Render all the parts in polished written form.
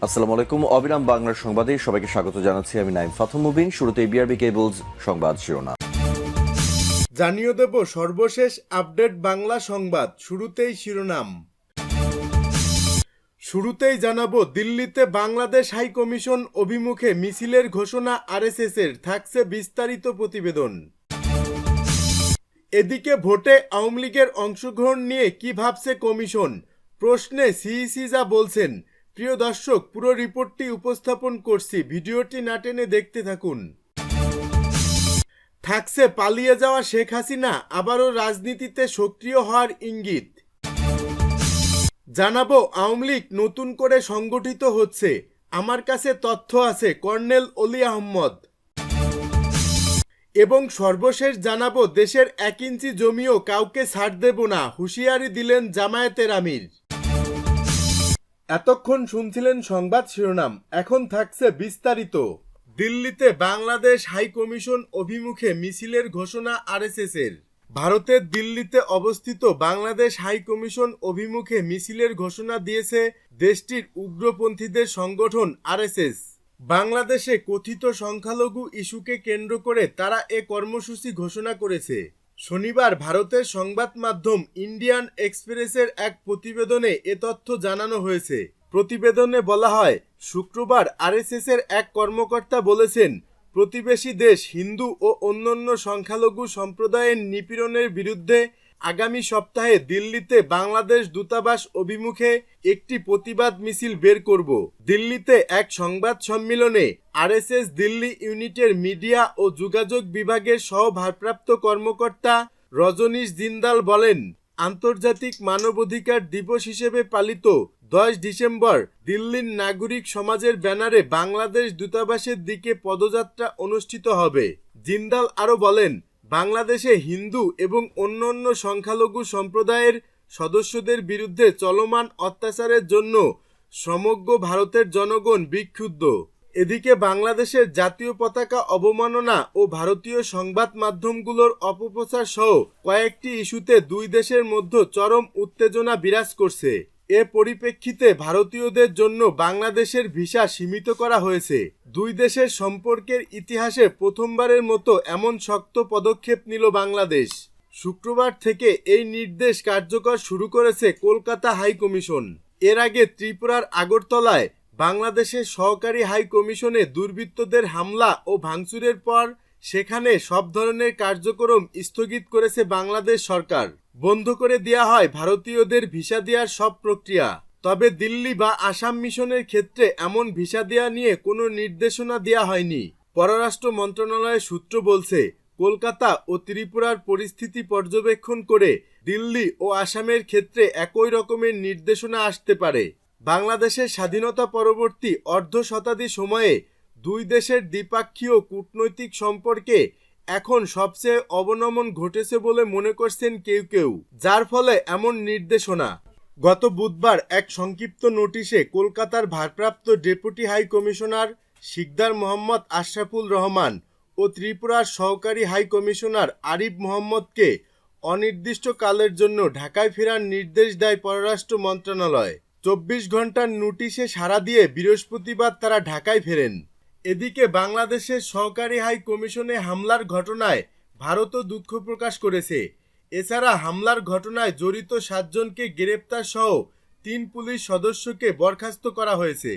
আসসালামু আলাইকুম। অবিরাম বাংলার সংবাদে সবাইকে স্বাগত জানাচ্ছি। আমি নাইম ফাথুম মুবিন। শুরুতে বিআরবি কেবলস সংবাদ শিরোনাম। জানিয়ে দেব সর্বশেষ আপডেট বাংলা সংবাদ। শুরুতেই শিরোনাম। শুরুতেই জানাবো, দিল্লিতে বাংলাদেশ হাই কমিশন অভিমুখে মিছিলের ঘোষণা আরএসএসের, থাকছে বিস্তারিত প্রতিবেদন। এদিকে ভোটে আওয়ামী লীগের অংশগ্রহণ নিয়ে কি ভাবছে কমিশন প্রশ্নে সিইসি যা বলছেন। প্রিয় দর্শক, পুরো রিপোর্টটি উপস্থাপন করছি, ভিডিওটি না টেনে দেখতে থাকুন। থাকছে পালিয়ে যাওয়া শেখ হাসিনা আবারও রাজনীতিতে সক্রিয় হওয়ার ইঙ্গিত। জানাবো, আওয়ামী লীগ নতুন করে সংগঠিত হচ্ছে, আমার কাছে তথ্য আছে, কর্নেল অলি আহমদ। এবং সর্বশেষ জানাবো, দেশের 1 ইঞ্চি জমিও কাউকে ছাড় দেব না, হুঁশিয়ারি দিলেন জামায়াতের আমির। এতক্ষণ শুনছিলেন সংবাদ শিরোনাম, এখন থাকছে বিস্তারিত। দিল্লিতে বাংলাদেশ হাই কমিশন অভিমুখে মিছিলের ঘোষণা আরএসএসের। ভারতের দিল্লিতে অবস্থিত বাংলাদেশ হাই কমিশন অভিমুখে মিছিলের ঘোষণা দিয়েছে দেশটির উগ্রপন্থীদের সংগঠন আরএসএস। বাংলাদেশে কথিত সংখ্যালঘু ইস্যুকে কেন্দ্র করে তারা এ কর্মসূচি ঘোষণা করেছে। শনিবার ভারতের সংবাদ মাধ্যম ইন্ডিয়ান এক্সপ্রেসের এক প্রতিবেদনে এ তথ্য জানানো হয়েছে। প্রতিবেদনে বলা হয়, শুক্রবার আরএসএসের এক কর্মকর্তা বলেছেন, প্রতিবেশী দেশ হিন্দু ও অন্যান্য সংখ্যালঘু সম্প্রদায়ের নিপীড়নের বিরুদ্ধে আগামী সপ্তাহে দিল্লিতে বাংলাদেশ দূতাবাস অভিমুখে একটি প্রতিবাদ মিছিল বের করব। দিল্লিতে এক সংবাদ সম্মেলনে আরএসএস দিল্লি ইউনিটের মিডিয়া ও যোগাযোগ বিভাগের সহ ভারপ্রাপ্ত কর্মকর্তা রজনীশ জিন্দাল বলেন, আন্তর্জাতিক মানবাধিকার দিবস হিসেবে পালিত 10 ডিসেম্বর দিল্লির নাগরিক সমাজের ব্যানারে বাংলাদেশ দূতাবাসের দিকে পদযাত্রা অনুষ্ঠিত হবে। জিন্দাল আরও বলেন, বাংলাদেশে হিন্দু এবং অন্যান্য সংখ্যালঘু সম্প্রদায়ের সদস্যদের বিরুদ্ধে চলমান অত্যাচারের জন্য সমগ্র ভারতের জনগণ বিক্ষুব্ধ। এদিকে বাংলাদেশের জাতীয় পতাকা অবমাননা ও ভারতীয় সংবাদ মাধ্যমগুলোর অপপ্রচার সহ কয়েকটি ইস্যুতে দুই দেশের মধ্যে চরম উত্তেজনা বিরাজ করছে। এ পরিপ্রেক্ষিতে ভারতীয়দের জন্য বাংলাদেশের ভিসা সীমিত করা হয়েছে। দুই দেশের সম্পর্কের ইতিহাসে প্রথমবারের মতো এমন শক্ত পদক্ষেপ নিল বাংলাদেশ। শুক্রবার থেকে এই নির্দেশ কার্যকর শুরু করেছে কলকাতা হাই কমিশন। এর আগে ত্রিপুরার আগরতলায় বাংলাদেশের সহকারী হাই কমিশনে দুর্বৃত্তদের হামলা ও ভাঙচুরের পর সেখানে সব ধরনের কার্যক্রম স্থগিত করেছে বাংলাদেশ সরকার। বন্ধ করে দেওয়া হয় ভারতীয়দের ভিসা দেওয়ার সব প্রক্রিয়া। তবে দিল্লি বা আসাম মিশনের ক্ষেত্রে এমন ভিসা দেওয়া নিয়ে কোনো নির্দেশনা দেওয়া হয়নি। পররাষ্ট্র মন্ত্রণালয়ের সূত্র বলছে, কলকাতা ও ত্রিপুরার পরিস্থিতি পর্যবেক্ষণ করে দিল্লি ও আসামের ক্ষেত্রে একই রকমের নির্দেশনা আসতে পারে। বাংলাদেশের স্বাধীনতা পরবর্তী অর্ধ শতাব্দী সময়ে দুই দেশের দ্বিপাক্ষীয় কূটনৈতিক সম্পর্কে এখন সবচেয়ে অবনমন ঘটেছে বলে মনে করছেন কেউ কেউ, যার ফলে এমন নির্দেশনা। গত বুধবার এক সংক্ষিপ্ত নোটিশে কলকাতার ভারপ্রাপ্ত deputy high commissioner Sikdar Mohammad Ashraful Rahman ও ত্রিপুরার সহকারী হাই কমিশনার আরিফ মোহাম্মদকে অনির্দিষ্টকালের জন্য ঢাকায় ফেরার নির্দেশ দেয় পররাষ্ট্র মন্ত্রণালয়। 24 ঘন্টার নোটিশে সাড়া দিয়ে বৃহস্পতিবার তারা ঢাকায় ফেরেন। এদিকে বাংলাদেশের সহকারী হাই কমিশনে হামলার ঘটনায় ভারতও দুঃখ প্রকাশ করেছে। এছাড়া হামলার ঘটনায় জড়িত 7 জনকে গ্রেপ্তার সহ 3 পুলিশ সদস্যকে বরখাস্ত করা হয়েছে।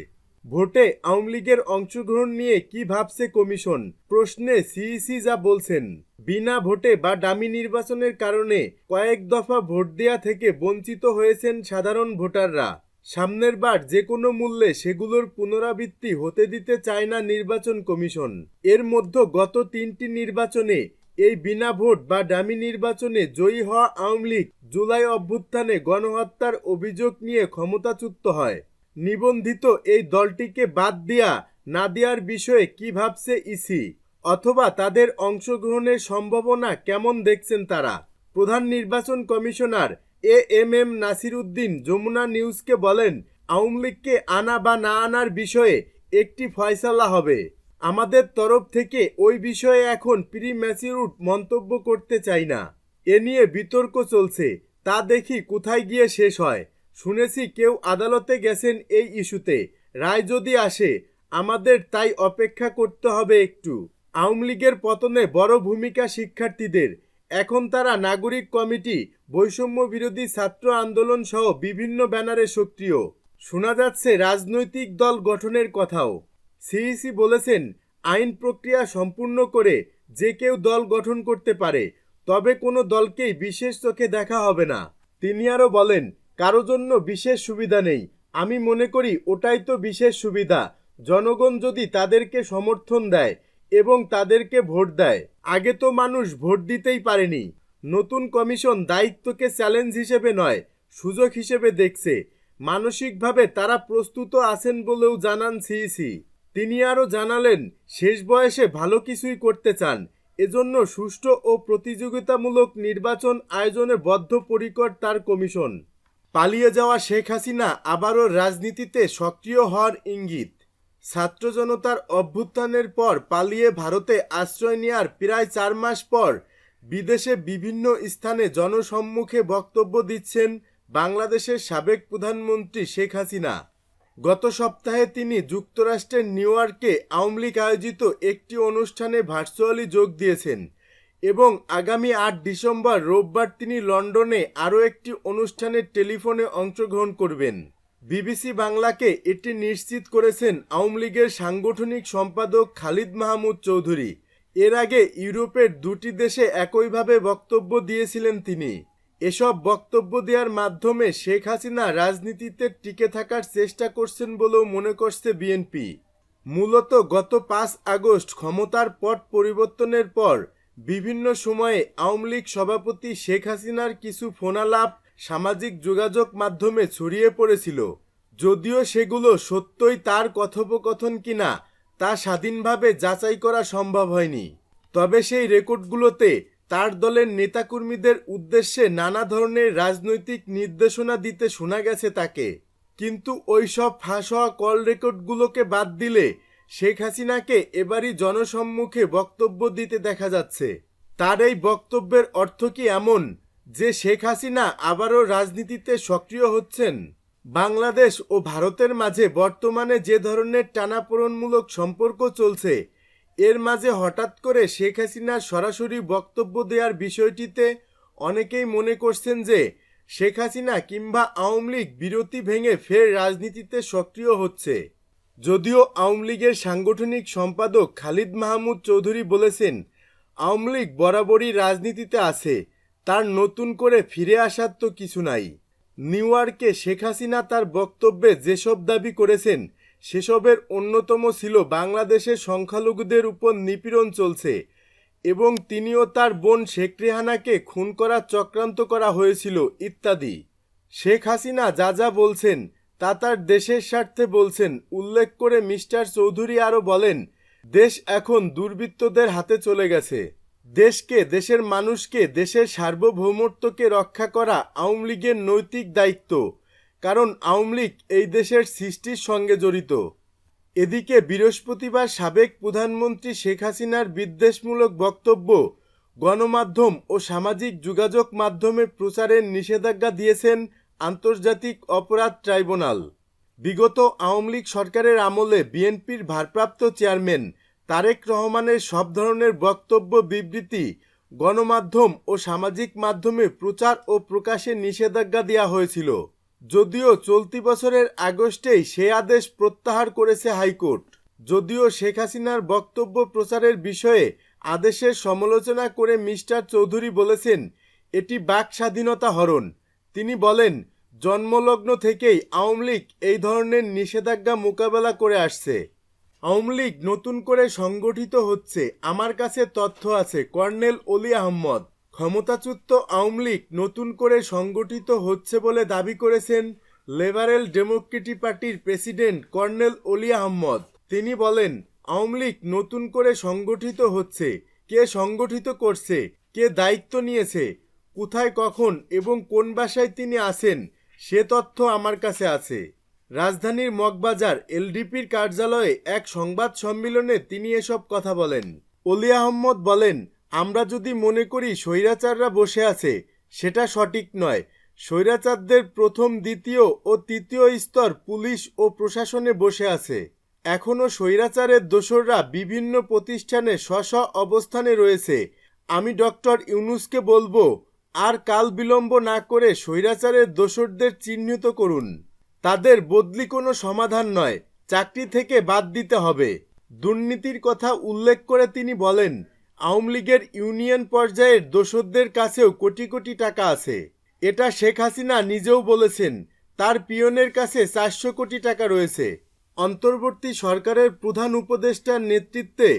ভোটে আওয়ামী লীগের অংশগ্রহণ নিয়ে কি ভাবছে কমিশন প্রশ্নে সিইসি যা বলছেন। বিনা ভোটে বা ডামি নির্বাচনের কারণে কয়েক দফা ভোট দেয়া থেকে বঞ্চিত হয়েছেন সাধারণ ভোটাররা। সামনের বার যে কোনো মূল্যে সেগুলোর পুনরাবৃত্তি হতে দিতে চায় না নির্বাচন কমিশন। এর মধ্যে গত 3টি নির্বাচনে এই বিনা ভোট বা ডামি নির্বাচনে জয়ী হওয়া আওয়ামী লীগ জুলাই অভ্যুত্থানে গণহত্যার অভিযোগ নিয়ে ক্ষমতাচ্যুত হয়। নিবন্ধিত এই দলটিকে বাদ দেয়া না দেওয়ার বিষয়ে কি ভাবছে ইসি, অথবা তাদের অংশগ্রহণের সম্ভাবনা কেমন দেখছেন তারা। প্রধান নির্বাচন কমিশনার এএমএম নাসির উদ্দিন যমুনা নিউজকে বলেন, আওয়ামী লীগকে আনা বা না আনার বিষয়ে একটি ফয়সালা হবে। আমাদের তরফ থেকে ওই বিষয়ে এখন প্রিম্যাচিউর মন্তব্য করতে চাই না। এ নিয়ে বিতর্ক চলছে, তা দেখি কোথায় গিয়ে শেষ হয়। শুনেছি কেউ আদালতে গেছেন এই ইস্যুতে। রায় যদি আসে আমাদের তাই অপেক্ষা করতে হবে একটু। আওয়ামী লীগের পতনে বড় ভূমিকা শিক্ষার্থীদের। এখন তারা নাগরিক কমিটি, বৈষম্য বিরোধী ছাত্র আন্দোলন সহ বিভিন্ন ব্যানারে সক্রিয়। শোনা যাচ্ছে রাজনৈতিক দল গঠনের কথাও। সিইসি বলেছেন, আইন প্রক্রিয়া সম্পূর্ণ করে যে কেউ দল গঠন করতে পারে, তবে কোনো দলকেই বিশেষ চোখে দেখা হবে না। তিনি আরও বলেন, কারো জন্য বিশেষ সুবিধা নেই। আমি মনে করি ওটাই তো বিশেষ সুবিধা, জনগণ যদি তাদেরকে সমর্থন দেয় এবং তাদেরকে ভোট দেয়। আগে তো মানুষ ভোট দিতেই পারেনি। নতুন কমিশন দায়িত্বকে চ্যালেঞ্জ হিসেবে নয়, সুযোগ হিসেবে দেখছে। মানসিকভাবে তারা প্রস্তুত আছেন বলেও জানান সিইসি। তিনি আরও জানালেন, শেষ বয়সে ভালো কিছুই করতে চান, এজন্য সুষ্ঠু ও প্রতিযোগিতামূলক নির্বাচন আয়োজনে বদ্ধপরিকর তার কমিশন। পালিয়ে যাওয়া শেখ হাসিনা আবারও রাজনীতিতে সক্রিয় হওয়ার ইঙ্গিত। ছাত্র জনতার অভ্যুত্থানের পর পালিয়ে ভারতে আশ্রয় নেওয়ার প্রায় 4 মাস পর বিদেশে বিভিন্ন স্থানে জনসম্মুখে বক্তব্য দিচ্ছেন বাংলাদেশের সাবেক প্রধানমন্ত্রী শেখ হাসিনা। গত সপ্তাহে তিনি যুক্তরাষ্ট্রের নিউ ইয়র্কে আওয়ামী লীগ আয়োজিত একটি অনুষ্ঠানে ভার্চুয়ালি যোগ দিয়েছেন এবং আগামী 8 ডিসেম্বর রোববার তিনি লন্ডনে আরও একটি অনুষ্ঠানে টেলিফোনে অংশগ্রহণ করবেন। বিবিসি বাংলাকে এটি নিশ্চিত করেছেন আওয়ামী লীগের সাংগঠনিক সম্পাদক খালিদ মাহমুদ চৌধুরী। এর আগে ইউরোপের 2টি দেশে একইভাবে বক্তব্য দিয়েছিলেন তিনি। এসব বক্তব্য দেওয়ার মাধ্যমে শেখ হাসিনা রাজনীতিতে টিকে থাকার চেষ্টা করছেন বলেও মনে করছে বিএনপি। মূলত গত 5 আগস্ট ক্ষমতার পট পরিবর্তনের পর বিভিন্ন সময়ে আওয়ামী লীগ সভাপতি শেখ হাসিনার কিছু ফোনালাপ সামাজিক যোগাযোগ মাধ্যমে ছড়িয়ে পড়েছিল। যদিও সেগুলো সত্যই তার কথোপকথন কিনা তা স্বাধীনভাবে যাচাই করা সম্ভব হয়নি। তবে সেই রেকর্ডগুলোতে তার দলের নেতাকর্মীদের উদ্দেশ্যে নানা ধরনের রাজনৈতিক নির্দেশনা দিতে শোনা গেছে তাকে। কিন্তু ওই সব ফাঁস হওয়া কল রেকর্ডগুলোকে বাদ দিলে শেখ হাসিনাকে এবারই জনসম্মুখে বক্তব্য দিতে দেখা যাচ্ছে। তার এই বক্তব্যের অর্থ কি এমন যে শেখ হাসিনা আবারও রাজনীতিতে সক্রিয় হচ্ছেন? বাংলাদেশ ও ভারতের মাঝে বর্তমানে যে ধরনের টানাপোড়েনমূলক সম্পর্ক চলছে, এর মাঝে হঠাৎ করে শেখ হাসিনার সরাসরি বক্তব্য দেওয়ার বিষয়টিতে অনেকেই মনে করছেন যে শেখ হাসিনা কিংবা আওয়ামী লীগ বিরতি ভেঙে ফের রাজনীতিতে সক্রিয় হচ্ছে। যদিও আওয়ামী লীগের সাংগঠনিক সম্পাদক খালিদ মাহমুদ চৌধুরী বলেছেন, আওয়ামী লীগ বরাবরই রাজনীতিতে আছে, তার নতুন করে ফিরে আসার তো কিছু নাই। নিউ ইয়র্কে শেখ হাসিনা তার বক্তব্যে যেসব দাবি করেছেন সেসবের অন্যতম ছিল বাংলাদেশের সংখ্যালঘুদের উপর নিপীড়ন চলছে এবং তিনিও তার বোন শেখ রেহানাকে খুন করার চক্রান্ত করা হয়েছিল ইত্যাদি। শেখ হাসিনা যা যা বলছেন তা তার দেশের স্বার্থে বলছেন উল্লেখ করে মিস্টার চৌধুরী আরও বলেন, দেশ এখন দুর্বৃত্তদের হাতে চলে গেছে। দেশকে, দেশের মানুষকে, দেশের সার্বভৌমত্বকে রক্ষা করা আওয়ামী লীগের নৈতিক দায়িত্ব, কারণ আওয়ামী লীগ এই দেশের সৃষ্টির সঙ্গে জড়িত। এদিকে বৃহস্পতিবার সাবেক প্রধানমন্ত্রী শেখ হাসিনার বিদ্বেষমূলক বক্তব্য গণমাধ্যম ও সামাজিক যোগাযোগ মাধ্যমে প্রচারের নিষেধাজ্ঞা দিয়েছেন আন্তর্জাতিক অপরাধ ট্রাইব্যুনাল। বিগত আওয়ামী লীগ সরকারের আমলে বিএনপির ভারপ্রাপ্ত চেয়ারম্যান তারেক রহমানের সব ধরনের বক্তব্য, বিবৃতি গণমাধ্যম ও সামাজিক মাধ্যমে প্রচার ও প্রকাশে নিষেধাজ্ঞা দেওয়া হয়েছিল। যদিও চলতি বছরের আগস্টেই সে আদেশ প্রত্যাহার করেছে হাইকোর্ট। যদিও শেখ হাসিনার বক্তব্য প্রচারের বিষয়ে আদেশের সমালোচনা করে মিস্টার চৌধুরী বলেছেন, এটি বাক স্বাধীনতা হরণ। তিনি বলেন, জন্মলগ্ন থেকেই আওয়ামী লীগ এই ধরনের নিষেধাজ্ঞা মোকাবেলা করে আসছে। আওয়ামী লীগ নতুন করে সংগঠিত হচ্ছে, আমার কাছে তথ্য আছে। কর্নেল অলি আহমদ। ক্ষমতাচ্যুত আওয়ামী লীগ নতুন করে সংগঠিত হচ্ছে বলে দাবি করেছেন লিবারেল ডেমোক্রেটিক পার্টির প্রেসিডেন্ট কর্নেল অলি আহমদ। তিনি বলেন, আওয়ামী লীগ নতুন করে সংগঠিত হচ্ছে। কে সংগঠিত করছে, কে দায়িত্ব নিয়েছে, কোথায়, কখন এবং কোন বাসায় তিনি আছেন সে তথ্য আমার কাছে আছে। রাজধানীর মগবাজার এলডিপির কার্যালয়ে এক সংবাদ সম্মেলনে তিনি এসব কথা বলেন। অলি আহমদ বলেন, আমরা যদি মনে করি স্বৈরাচাররা বসে আছে, সেটা সঠিক নয়। স্বৈরাচারদের প্রথম, দ্বিতীয় ও তৃতীয় স্তর পুলিশ ও প্রশাসনে বসে আছে। এখনও স্বৈরাচারের দোসররা বিভিন্ন প্রতিষ্ঠানে স্ব অবস্থানে রয়েছে। আমি ডক্টর ইউনূসকে বলবো, আর কাল বিলম্ব না করে স্বৈরাচারের দোসরদের চিহ্নিত করুন। তাদের বদলি কোনো সমাধান নয়, চাকরি থেকে বাদ দিতে হবে। দুর্নীতির কথা উল্লেখ করে তিনি বলেন, আওয়ামী লীগের ইউনিয়ন পর্যায়ের দোসরদের কাছেও কোটি কোটি টাকা আছে। এটা শেখ হাসিনা নিজেও বলেছেন, তার পিয়নের কাছে 400 কোটি টাকা রয়েছে। অন্তর্বর্তী সরকারের প্রধান উপদেষ্টার নেতৃত্বে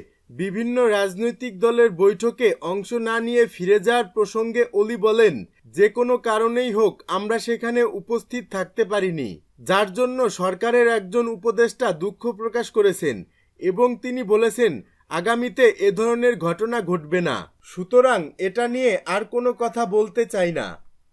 বিভিন্ন রাজনৈতিক দলের বৈঠকে অংশ না নিয়ে ফিরে যাওয়ার প্রসঙ্গে অলি বলেন, যে কোনো কারণেই হোক আমরা সেখানে উপস্থিত থাকতে পারিনি, যার জন্য সরকারের একজন উপদেষ্টা দুঃখ প্রকাশ করেছেন এবং তিনি বলেছেন আগামীতে এ ধরনের ঘটনা ঘটবে না। সুতরাং এটা নিয়ে আর কোনো কথা বলতে চাই না।